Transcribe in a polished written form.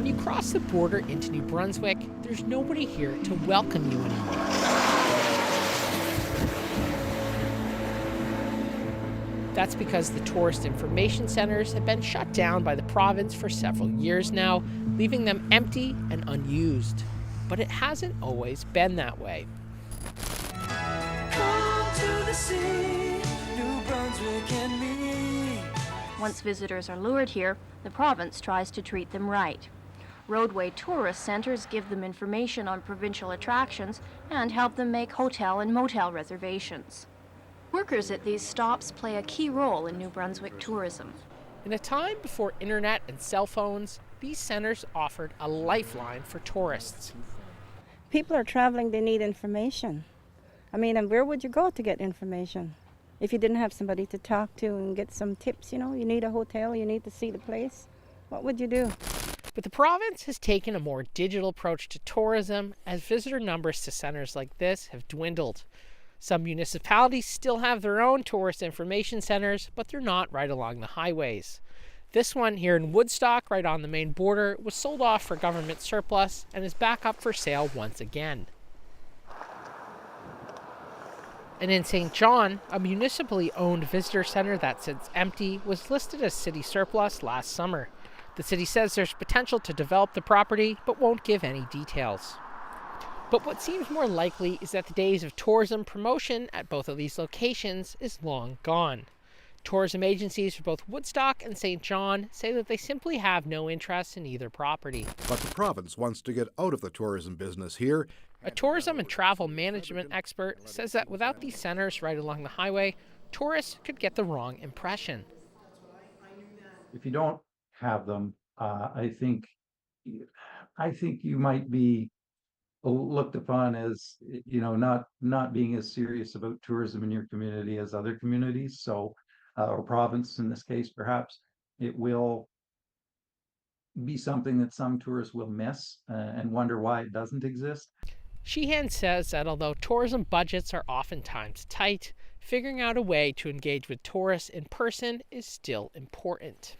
When you cross the border into New Brunswick, there's nobody here to welcome you anymore. That's because the tourist information centers have been shut down by the province for several years now, leaving them empty and unused. But it hasn't always been that way. Come to the sea, New Brunswick and me. Once visitors are lured here, the province tries to treat them right. Roadway tourist centers give them information on provincial attractions and help them make hotel and motel reservations. Workers at these stops play a key role in New Brunswick tourism. In a time before internet and cell phones, these centers offered a lifeline for tourists. People are traveling, they need information. And where would you go to get information? If you didn't have somebody to talk to and get some tips, you need a hotel, you need to see the place, what would you do? But the province has taken a more digital approach to tourism as visitor numbers to centers like this have dwindled. Some municipalities still have their own tourist information centers, but they're not right along the highways. This one here in Woodstock, right on the main border, was sold off for government surplus and is back up for sale once again. And in St. John, a municipally owned visitor center that sits empty was listed as city surplus last summer. The city says there's potential to develop the property, but won't give any details. But what seems more likely is that the days of tourism promotion at both of these locations is long gone. Tourism agencies for both Woodstock and St. John say that they simply have no interest in either property. But the province wants to get out of the tourism business here. A tourism and travel management expert says that without these centers right along the highway, tourists could get the wrong impression. If you don't have them, I think you might be looked upon as, not being as serious about tourism in your community as other communities. So, or province in this case, perhaps it will be something that some tourists will miss and wonder why it doesn't exist. Sheehan says that although tourism budgets are oftentimes tight, figuring out a way to engage with tourists in person is still important.